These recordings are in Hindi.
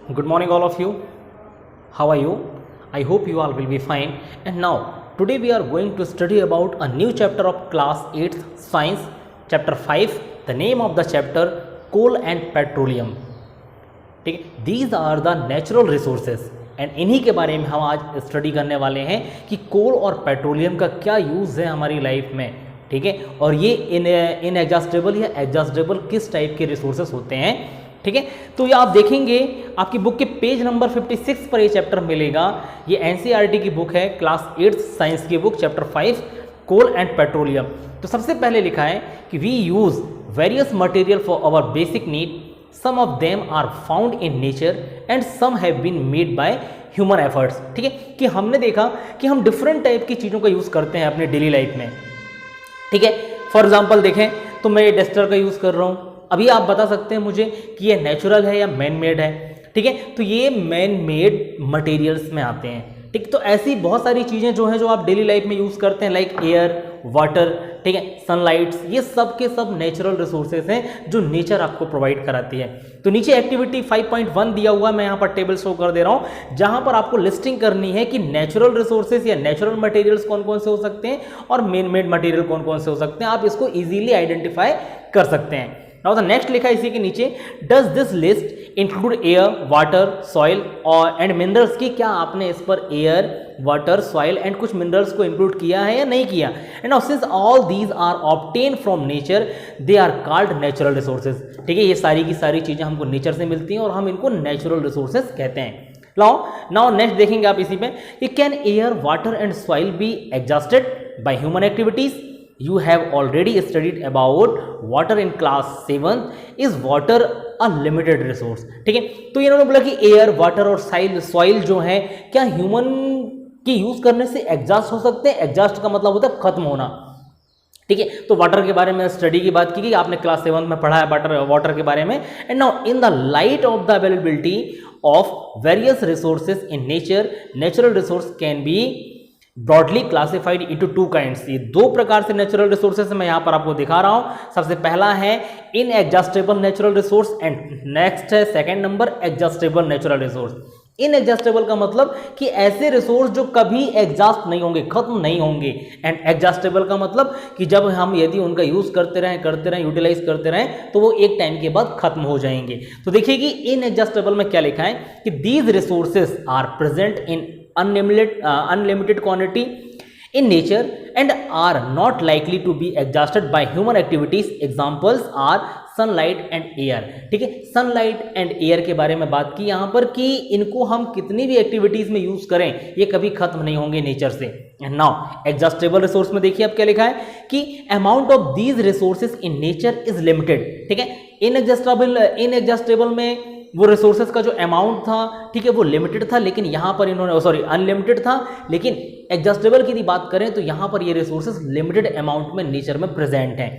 Good morning, all of you. How are you? I hope you all will be fine. And now, today we are going to study about a new chapter of class 8th science, chapter 5. The name of the chapter, coal and petroleum. ठीक है, these are the natural resources. And इन्हीं के बारे में हम आज स्टडी करने वाले हैं कि कोल और पेट्रोलियम का क्या यूज़ है हमारी लाइफ में. ठीक है, और ये इनएग्जॉस्टेबल या एग्जॉस्टेबल किस टाइप के रिसोर्सेस होते हैं. ठीक है, तो ये आप देखेंगे आपकी बुक के पेज नंबर 56 पर ये चैप्टर मिलेगा. ये एनसीईआरटी की बुक है, क्लास 8 साइंस की book, chapter 5 coal and petroleum. तो सबसे पहले लिखा है कि we use various material for our basic need. Some of them are found in nature and some have been made by human efforts. ठीक है, कि हमने देखा कि हम डिफरेंट टाइप की चीज़ों का यूज़ करते हैं अपने डेली लाइफ में. ठीक है, फॉर एग्जांपल देखें तो मैं ये डस्टर का यूज़ कर रहा हूँ. अभी आप बता सकते हैं मुझे कि ये नेचुरल है या मैन मेड है. ठीक है, तो ये मैन मेड मटेरियल्स में आते हैं. ठीक, तो ऐसी बहुत सारी चीज़ें जो हैं जो आप डेली लाइफ में यूज़ करते हैं, लाइक एयर, वाटर, ठीक है, सनलाइट्स, ये सब के सब नेचुरल रिसोर्सेज हैं जो नेचर आपको प्रोवाइड कराती है. तो नीचे एक्टिविटी 5.1 दिया हुआ, मैं यहाँ पर टेबल शो कर दे रहा हूँ, जहाँ पर आपको लिस्टिंग करनी है कि नेचुरल रिसोर्सेज या नेचुरल मटेरियल्स कौन कौन से हो सकते हैं और मैन मेड मटेरियल कौन कौन से हो सकते हैं. आप इसको ईजिली आइडेंटिफाई कर सकते हैं. नाउ द नेक्स्ट लिखा है इसी के नीचे, does this list include air, water, soil और एंड मिनरल्स. की क्या आपने इस पर एयर, वाटर, सॉइल एंड कुछ मिनरल्स को इंक्लूड किया है या नहीं किया. And now since all these are obtain from nature they are called natural resources. ठीक है, ये सारी की सारी चीज़ें हमको नेचर से मिलती हैं और हम इनको नेचुरल रिसोर्सेज कहते हैं. नाउ नेक्स्ट देखेंगे आप इसी में कि can air, water and soil be exhausted by human activities. You have already studied about water in class 7. Is water a limited resource? ठीक है, तो इन्होंने बोला कि एयर, वाटर और सॉइल जो है क्या ह्यूमन की यूज करने से एग्जॉस्ट हो सकते हैं. एग्जॉस्ट का मतलब होता है खत्म होना. ठीक है, तो वाटर के बारे में स्टडी की बात की गई, आपने क्लास 7 में पढ़ा है वाटर के बारे में. And now in the light of the availability of various resources in nature, natural resource can be broadly classified into two kinds. ये दो प्रकार से नेचुरल रिसोर्सेज मैं यहाँ पर आपको दिखा रहा हूँ. सबसे पहला है inexhaustible natural resource and next है second number exhaustible natural resource. Inexhaustible का मतलब कि ऐसे रिसोर्स जो कभी एग्जॉस्ट नहीं होंगे, खत्म नहीं होंगे. एंड एग्जॉस्टेबल का मतलब कि जब हम यदि उनका यूज करते रहें, यूटिलाइज करते रहें, तो वो एक टाइम के बाद खत्म हो जाएंगे. तो देखिए कि इनएग्जॉस्टेबल में क्या लिखा है कि these resources are present in unlimited quantity in nature and are not likely to be exhausted by human activities. Examples are sunlight and air. ठीक है, सनलाइट एंड एयर के बारे में बात की यहाँ पर कि इनको हम कितनी भी एक्टिविटीज में यूज करें ये कभी खत्म नहीं होंगे नेचर से. एंड नाउ एग्जॉस्टेबल रिसोर्स में देखिए अब क्या लिखा है कि amount of these resources in nature is limited. ठीक है, इनएग्जॉस्टेबल में वो रिसोर्सेज का जो अमाउंट था, ठीक है, वो लिमिटेड था, लेकिन यहाँ पर इन्होंने अनलिमिटेड था. लेकिन एग्जॉस्टेबल की बात करें तो यहाँ पर ये रिसोर्सेज लिमिटेड अमाउंट में नेचर में प्रेजेंट हैं.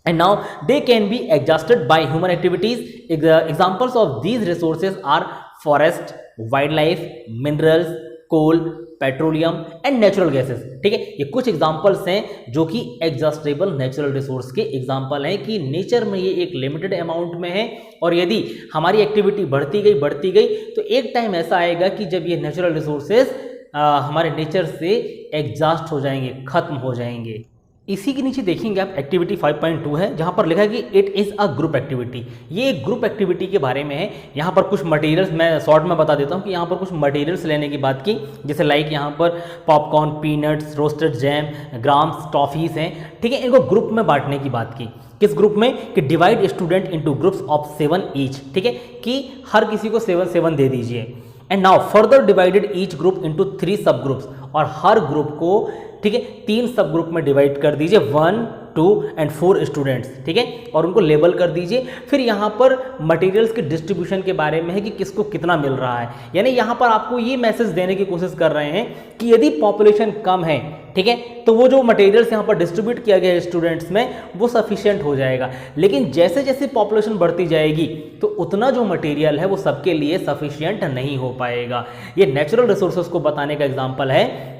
And now they can be exhausted by human activities. Examples of these resources are forest, wildlife, minerals, coal, petroleum and natural gases. ठीक है, ये कुछ एग्जांपल्स हैं जो कि एग्जॉस्टेबल नेचुरल रिसोर्स के एग्जांपल हैं कि नेचर में ये एक लिमिटेड अमाउंट में है और यदि हमारी एक्टिविटी बढ़ती गई तो एक टाइम ऐसा आएगा कि जब ये नेचुरल रिसोर्सेज हमारे नेचर से एग्जॉस्ट हो जाएंगे, खत्म हो जाएंगे. इसी के नीचे देखेंगे आप एक्टिविटी 5.2 है जहाँ पर लिखा है कि it is a group activity. ये एक ग्रुप एक्टिविटी के बारे में है. यहाँ पर कुछ मटेरियल्स मैं शॉर्ट में बता देता हूँ कि यहाँ पर कुछ मटेरियल्स लेने की बात की, जैसे लाइक यहाँ पर popcorn, peanuts, roasted jam, grams, toffees हैं. ठीक है, इनको ग्रुप में बांटने की बात की. किस ग्रुप में कि divide student into groups of 7 each. ठीक है, कि हर किसी को 7 दे दीजिए. And now further divided each group into 3 सब ग्रुप्स. और हर ग्रुप को, ठीक है, 3 सब ग्रुप में डिवाइड कर दीजिए, 1, 2 एंड 4 स्टूडेंट्स. ठीक है, और उनको लेबल कर दीजिए. फिर यहाँ पर मटेरियल्स के डिस्ट्रीब्यूशन के बारे में है कि किसको कितना मिल रहा है. यानी यहाँ पर आपको ये मैसेज देने की कोशिश कर रहे हैं कि यदि पॉपुलेशन कम है, ठीक है, तो वो जो मटेरियल्स यहाँ पर डिस्ट्रीब्यूट किया गया है स्टूडेंट्स में वो सफिशिएंट हो जाएगा. लेकिन जैसे जैसे पॉपुलेशन बढ़ती जाएगी तो उतना जो मटेरियल है वो सबके लिए सफिशिएंट नहीं हो पाएगा. ये नेचुरल रिसोर्सेज को बताने का एग्जाम्पल है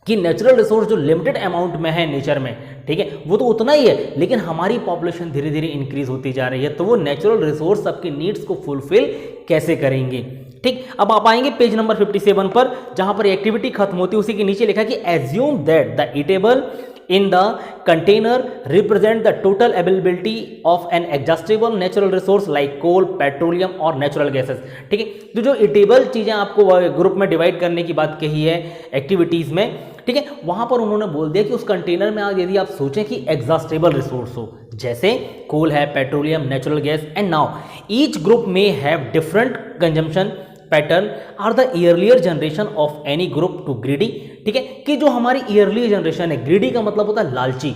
कि नेचुरल रिसोर्स जो लिमिटेड अमाउंट में है नेचर में, ठीक है, वो तो उतना ही है, लेकिन हमारी पॉपुलेशन धीरे धीरे इंक्रीज होती जा रही है, तो वो नेचुरल रिसोर्स सबकी नीड्स को फुलफिल कैसे करेंगे. ठीक, अब आप आएंगे पेज नंबर 57 पर, जहां पर एक्टिविटी खत्म होती है उसी के नीचे लिखा कि assume that the eatable in the container represent the total availability of an exhaustible natural resource like coal, petroleum और natural gases। ठीक है, तो जो ईटेबल चीज़ें आपको ग्रुप में डिवाइड करने की बात कही है एक्टिविटीज़ में, ठीक है, वहाँ पर उन्होंने बोल दिया कि उस कंटेनर में यदि आप सोचें कि एग्जॉस्टेबल रिसोर्स हो, जैसे कोल है, petroleum, natural gas, and now each group में have different consumption pattern are the earlier generation of any group to greedy. ठीक है, कि जो हमारी ईयरली जनरेशन है, ग्रीडी का मतलब होता है लालची,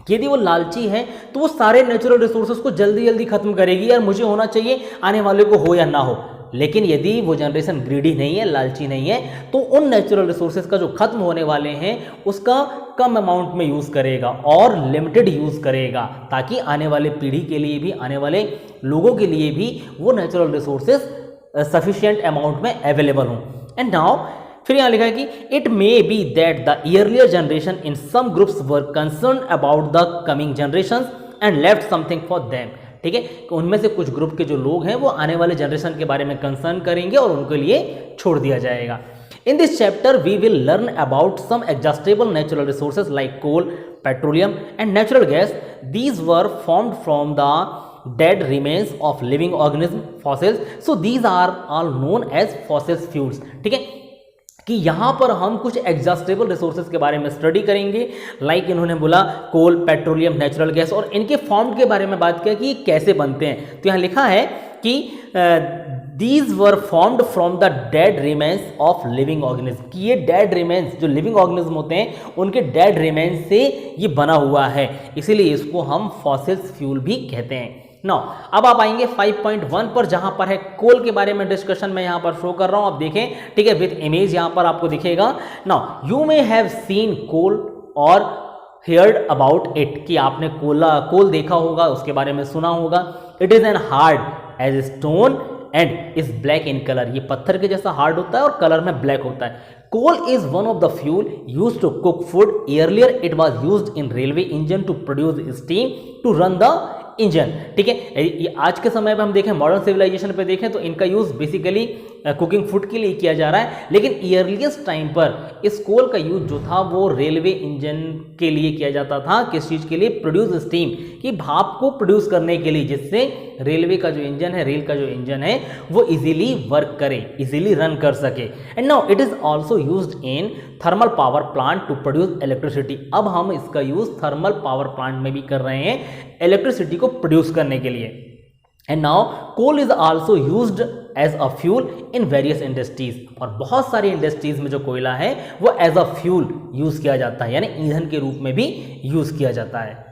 यदि वो लालची है तो वो सारे नेचुरल रिसोर्सेज को जल्दी जल्दी खत्म करेगी, यार मुझे होना चाहिए, आने वाले को हो या ना हो। लेकिन यदि वो जनरेशन ग्रीडी नहीं है, लालची नहीं है, तो उन नेचुरल रिसोर्सेज का जो खत्म होने वाले हैं उसका कम अमाउंट में यूज़ करेगा और लिमिटेड यूज़ करेगा, ताकि आने वाले पीढ़ी के लिए भी, आने वाले लोगों के लिए भी वो नेचुरल रिसोर्सेज सफिशिएंट अमाउंट में अवेलेबल हों। एंड नाउ फिर यहाँ लिखा है कि it may be that the earlier generation in some groups were concern about the coming generations and left something for them. ठीक है, तो उनमें से कुछ ग्रुप के जो लोग हैं वो आने वाले जनरेशन के बारे में कंसर्न करेंगे और उनके लिए छोड़ दिया जाएगा। In this chapter, we will learn about some exhaustible natural resources like coal, petroleum, and natural gas. These were formed from the dead remains of living organism, fossils. So these are all known as fossil fuels. ठीक है, कि यहाँ पर हम कुछ एग्जॉस्टेबल रिसोर्सेज के बारे में स्टडी करेंगे, लाइक इन्होंने बोला कोल, पेट्रोलियम, नेचुरल गैस, और इनके फॉर्म के बारे में बात किया कि ये कैसे बनते हैं। तो यहाँ लिखा है कि these were formed from the dead remains of living organism, कि ये डेड रिमेन्स जो लिविंग ऑर्गेनिज्म होते हैं उनके डेड रिमेन्स से ये बना हुआ है, इसीलिए इसको हम फॉसिल्स फ्यूल भी कहते हैं। नाउ अब आप आएंगे 5.1 पर, जहां पर है कोल के बारे में डिस्कशन मैं यहां पर शो कर रहा हूं, आप देखें, ठीक है, विद इमेज यहां पर आपको दिखेगा। Now you may have seen coal और हियर्ड अबाउट इट, कि आपने कोल देखा होगा, उसके बारे में सुना होगा। It is an hard as stone and is black in colour, ये पत्थर के जैसा हार्ड होता है और कलर में ब्लैक होता है। Coal is one of the fuel used to cook food. Earlier it was used in railway engine to produce steam to run the engine. ठीक है, आज के समय में हम देखें, मॉडर्न सिविलाइजेशन पे देखें तो इनका यूज बेसिकली कुकिंग फूड के लिए किया जा रहा है, लेकिन ईयरलीस्ट टाइम पर इस कोल का यूज जो था वो रेलवे इंजन के लिए किया जाता था। किस चीज़ के लिए? प्रोड्यूस स्टीम, कि भाप को प्रोड्यूस करने के लिए, जिससे रेलवे का जो इंजन है, रेल का जो इंजन है वो इजीली वर्क करे, इजीली रन कर सके। And now it is also used in thermal power plant to produce electricity. अब हम इसका यूज थर्मल पावर प्लांट में भी कर रहे हैं इलेक्ट्रिसिटी को प्रोड्यूस करने के लिए। And now coal is also used as a fuel in various industries, और बहुत सारी इंडस्ट्रीज में जो कोयला है वो एज अ फ्यूल यूज किया जाता है, यानी ईंधन के रूप में भी यूज किया जाता है।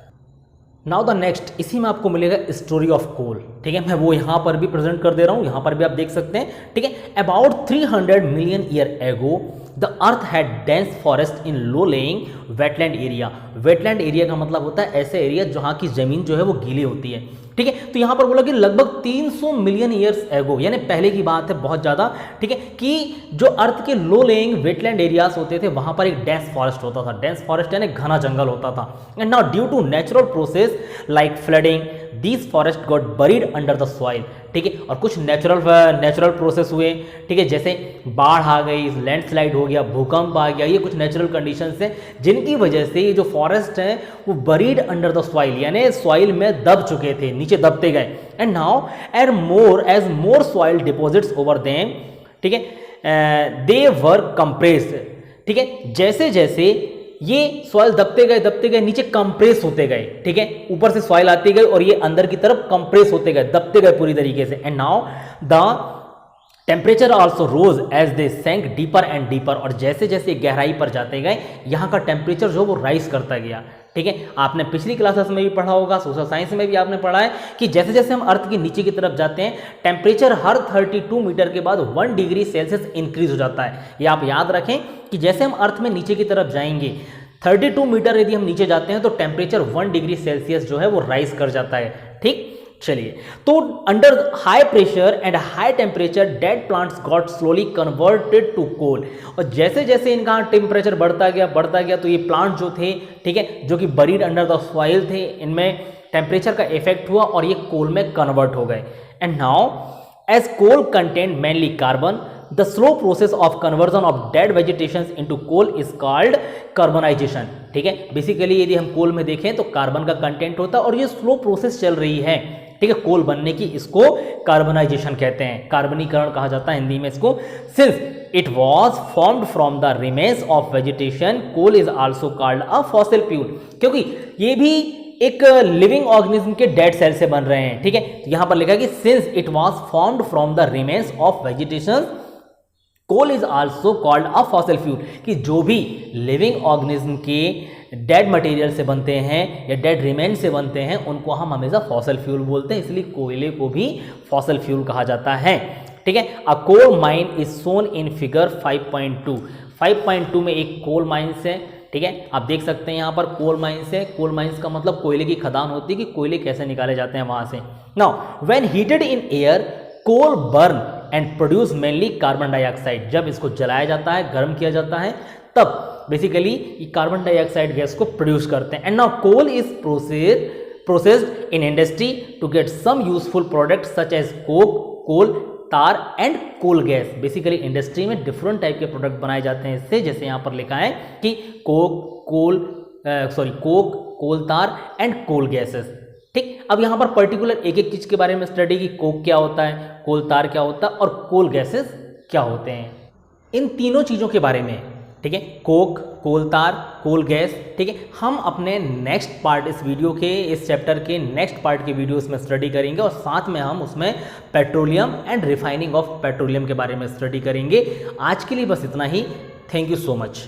नाउ द नेक्स्ट, इसी में आपको मिलेगा स्टोरी ऑफ कोल। ठीक है, मैं वो यहाँ पर भी प्रेजेंट कर दे रहा हूँ, यहाँ पर भी आप देख सकते हैं। ठीक है, about 300 million year ago the earth had dense forest in low laying wetland area. Wetland area का मतलब होता है ऐसे एरिया जहाँ की जमीन जो है वो गीली होती है। ठीक है, तो यहाँ पर बोला कि लगभग 300 मिलियन ईयर्स एगो, यानी पहले की बात है, बहुत ज़्यादा। ठीक है, कि जो अर्थ के लो लेइंग वेटलैंड एरियाज होते थे वहाँ पर एक डेंस फॉरेस्ट होता था। डेंस फॉरेस्ट यानी घना जंगल होता था। And now due to natural process like flooding these forest got buried under the soil. ठीक है, और कुछ नेचुरल प्रोसेस हुए, ठीक है, जैसे बाढ़ आ गई, लैंडस्लाइड हो गया, भूकंप आ गया, ये कुछ नेचुरल कंडीशंस हैं जिनकी वजह से ये जो फॉरेस्ट हैं वो बरीड अंडर द सॉइल, यानी सॉइल में दब चुके थे, नीचे दबते गए। And now as more soil deposits over them, ठीक है, दे वर कंप्रेस्ड। ठीक है, जैसे जैसे ये सॉइल दबते गए नीचे कंप्रेस होते गए। ठीक है, ऊपर से सॉइल आती गई और ये अंदर की तरफ कंप्रेस होते गए, दबते गए पूरी तरीके से। And now the temperature also rose as they sank deeper and deeper, और जैसे जैसे गहराई पर जाते गए यहाँ का टेम्परेचर जो वो राइज करता गया। ठीक है, आपने पिछली क्लासेस में भी पढ़ा होगा, सोशल साइंस में भी आपने पढ़ा है कि जैसे जैसे हम अर्थ के नीचे की तरफ जाते हैं टेम्परेचर हर 32 मीटर के बाद 1 डिग्री सेल्सियस इंक्रीज हो जाता है। ये आप याद रखें कि जैसे हम अर्थ में नीचे की तरफ जाएंगे 32 मीटर यदि हम नीचे जाते हैं तो टेम्परेचर 1 डिग्री सेल्सियस जो है वो राइज कर जाता है। ठीक, चलिए, तो under high pressure and high temperature dead plants got slowly converted to coal, और जैसे जैसे इनका टेम्परेचर बढ़ता गया तो ये प्लांट जो थे, ठीक है, जो कि बरीड अंडर द सॉइल थे, इनमें टेम्परेचर का इफेक्ट हुआ और ये कोल में कन्वर्ट हो गए। And now As coal contain mainly carbon, the slow process of conversion of dead vegetations into coal is called carbonization. ठीक है, बेसिकली यदि हम कोल में देखें तो कार्बन का कंटेंट होता है और ये स्लो प्रोसेस चल रही है, ठीक है, कोल बनने की, इसको कार्बनाइजेशन कहते हैं, कार्बनीकरण कहा जाता है हिंदी में इसको। Since it was formed from the remains of vegetation, coal is also called a fossil fuel, क्योंकि ये भी एक लिविंग ऑर्गेनिज्म के डेड सेल से बन रहे हैं, ठीक है। तो यहां पर लिखा है कि since it was formed from the remains of vegetation, coal is also called a fossil fuel, कि जो भी लिविंग ऑर्गेनिज्म के डेड मटेरियल से बनते हैं या डेड रिमेन से बनते हैं उनको हम हमेशा फॉसिल फ्यूल बोलते हैं, इसलिए कोयले को भी फॉसिल फ्यूल कहा जाता है, ठीक है। A coal mine is shown in figure 5.2। 5.2 में एक कोल माइंस है, ठीक है, आप देख सकते हैं यहाँ पर कोल माइंस है। कोल माइंस का मतलब कोयले की खदान होती है कि कोयले कैसे निकाले जाते हैं वहां से। Now when heated in air, coal burn and produce mainly carbon dioxide. जब इसको जलाया जाता है, गर्म किया जाता है, तब बेसिकली ये कार्बन डाइऑक्साइड गैस को प्रोड्यूस करते हैं। And now coal is processed in industry to get some useful product such as coke, coal tar and coal gas. Basically industry में डिफरेंट टाइप के प्रोडक्ट बनाए जाते हैं इससे, जैसे यहाँ पर लिखा है कि Coke, coal tar and coal gases, ठीक। अब यहाँ पर पर्टिकुलर एक एक चीज के बारे में स्टडी की, कोक क्या होता है, कोल तार क्या होता है और कोल गैसेस क्या होते हैं, इन तीनों चीजों के बारे में, ठीक है, कोक, कोल तार, कोल गैस, ठीक है, हम अपने नेक्स्ट पार्ट, इस वीडियो के, इस चैप्टर के नेक्स्ट पार्ट के वीडियोस में स्टडी करेंगे और साथ में हम उसमें petroleum and refining of petroleum के बारे में स्टडी करेंगे। आज के लिए बस इतना ही। Thank you so much.